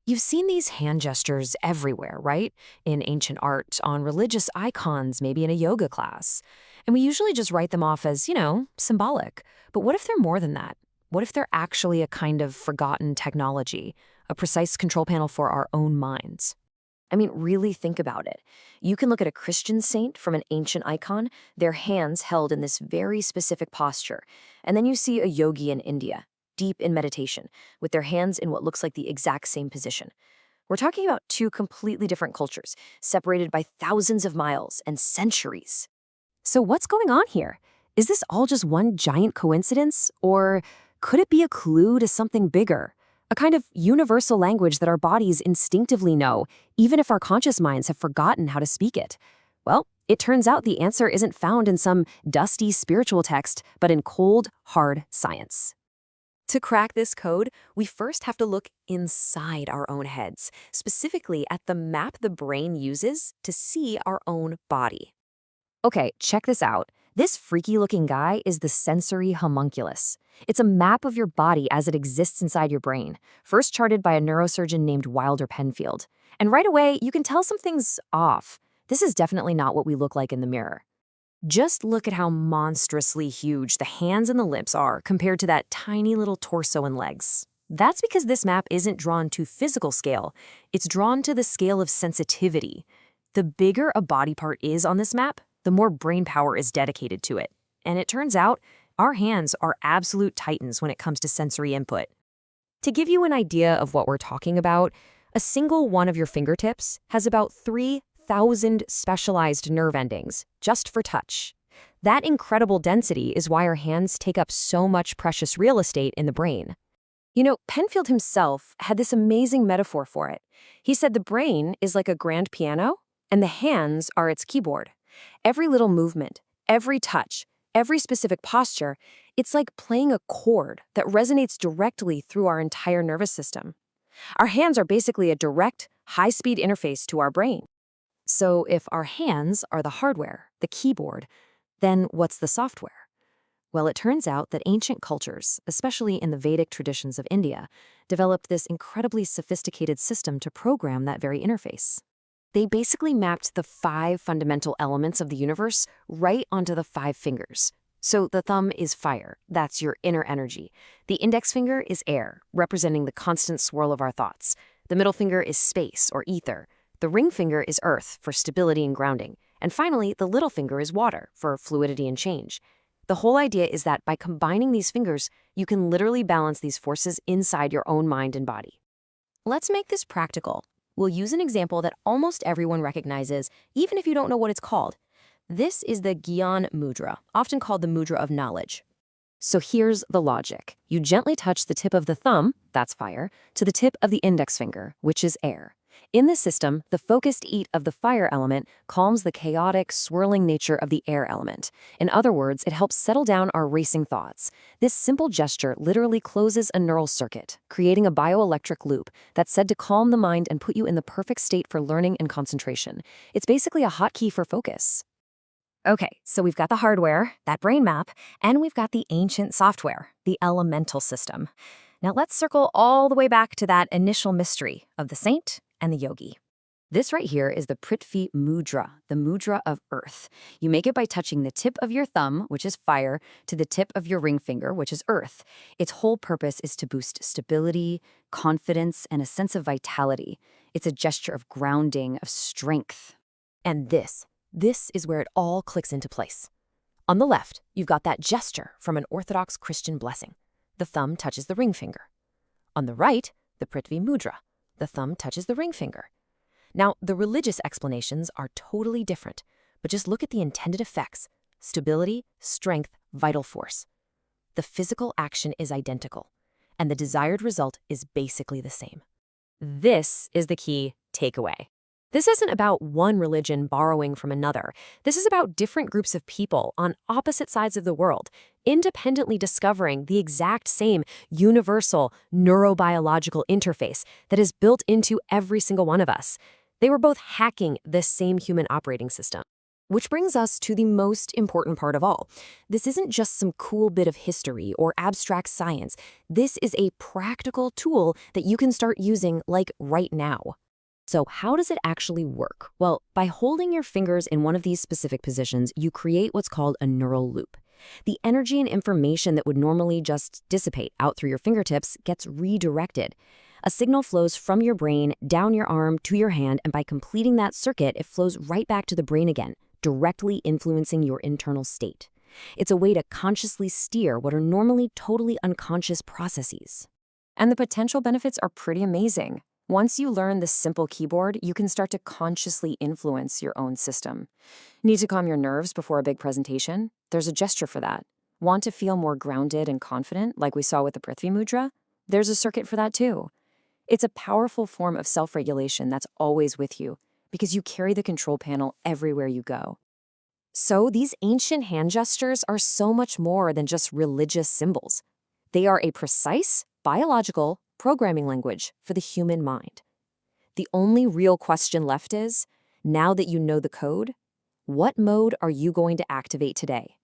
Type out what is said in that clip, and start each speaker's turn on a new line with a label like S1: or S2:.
S1: You've seen these hand gestures everywhere, right? In ancient art, on religious icons, maybe in a yoga class. And we usually just write them off as, symbolic. But what if they're more than that? What if they're actually a kind of forgotten technology, a precise control panel for our own minds? I mean, really think about it. You can look at a Christian saint from an ancient icon, their hands held in this very specific posture. And then you see a yogi in India, deep in meditation, with their hands in what looks like the exact same position. We're talking about two completely different cultures, separated by thousands of miles and centuries. So what's going on here? Is this all just one giant coincidence? Or could it be a clue to something bigger? A kind of universal language that our bodies instinctively know, even if our conscious minds have forgotten how to speak it. Well, it turns out the answer isn't found in some dusty spiritual text, but in cold, hard science. To crack this code, we first have to look inside our own heads, specifically at the map the brain uses to see our own body. Okay, check this out. This freaky-looking guy is the sensory homunculus. It's a map of your body as it exists inside your brain, first charted by a neurosurgeon named Wilder Penfield. And right away, you can tell something's off. This is definitely not what we look like in the mirror. Just look at how monstrously huge the hands and the lips are compared to that tiny little torso and legs. That's because this map isn't drawn to physical scale. It's drawn to the scale of sensitivity. The bigger a body part is on this map, the more brain power is dedicated to it. And it turns out, our hands are absolute titans when it comes to sensory input. To give you an idea of what we're talking about, a single one of your fingertips has about 3,000 specialized nerve endings, just for touch. That incredible density is why our hands take up so much precious real estate in the brain. Penfield himself had this amazing metaphor for it. He said the brain is like a grand piano, and the hands are its keyboard. Every little movement, every touch, every specific posture, it's like playing a chord that resonates directly through our entire nervous system. Our hands are basically a direct, high-speed interface to our brain. So if our hands are the hardware, the keyboard, then what's the software? Well, it turns out that ancient cultures, especially in the Vedic traditions of India, developed this incredibly sophisticated system to program that very interface. They basically mapped the 5 fundamental elements of the universe right onto the 5 fingers. So the thumb is fire, that's your inner energy. The index finger is air, representing the constant swirl of our thoughts. The middle finger is space, or ether. The ring finger is earth, for stability and grounding. And finally, the little finger is water, for fluidity and change. The whole idea is that by combining these fingers, you can literally balance these forces inside your own mind and body. Let's make this practical. We'll use an example that almost everyone recognizes, even if you don't know what it's called. This is the Gyan Mudra, often called the Mudra of knowledge. So here's the logic. You gently touch the tip of the thumb, that's fire, to the tip of the index finger, which is air. In this system, the focused heat of the fire element calms the chaotic, swirling nature of the air element. In other words, it helps settle down our racing thoughts. This simple gesture literally closes a neural circuit, creating a bioelectric loop that's said to calm the mind and put you in the perfect state for learning and concentration. It's basically a hotkey for focus. Okay, so we've got the hardware, that brain map, and we've got the ancient software, the elemental system. Now let's circle all the way back to that initial mystery of the saint and the yogi. This right here is the Prithvi Mudra, the mudra of earth. You make it by touching the tip of your thumb, which is fire, to the tip of your ring finger, which is earth. Its whole purpose is to boost stability, confidence, and a sense of vitality. It's a gesture of grounding, of strength. And this is where it all clicks into place. On the left, you've got that gesture from an Orthodox Christian blessing. The thumb touches the ring finger. On the right, the Prithvi Mudra. The thumb touches the ring finger. Now, the religious explanations are totally different, but just look at the intended effects: stability, strength, vital force. The physical action is identical, and the desired result is basically the same. This is the key takeaway. This isn't about one religion borrowing from another. This is about different groups of people on opposite sides of the world, independently discovering the exact same universal neurobiological interface that is built into every single one of us. They were both hacking this same human operating system. Which brings us to the most important part of all. This isn't just some cool bit of history or abstract science. This is a practical tool that you can start using like right now. So how does it actually work? Well, by holding your fingers in one of these specific positions, you create what's called a neural loop. The energy and information that would normally just dissipate out through your fingertips gets redirected. A signal flows from your brain down your arm to your hand, and by completing that circuit, it flows right back to the brain again, directly influencing your internal state. It's a way to consciously steer what are normally totally unconscious processes. And the potential benefits are pretty amazing. Once you learn this simple keyboard, you can start to consciously influence your own system. Need to calm your nerves before a big presentation? There's a gesture for that. Want to feel more grounded and confident, like we saw with the Prithvi Mudra? There's a circuit for that too. It's a powerful form of self-regulation that's always with you, because you carry the control panel everywhere you go. So these ancient hand gestures are so much more than just religious symbols. They are a precise, biological programming language for the human mind. The only real question left is, now that you know the code, what mode are you going to activate today?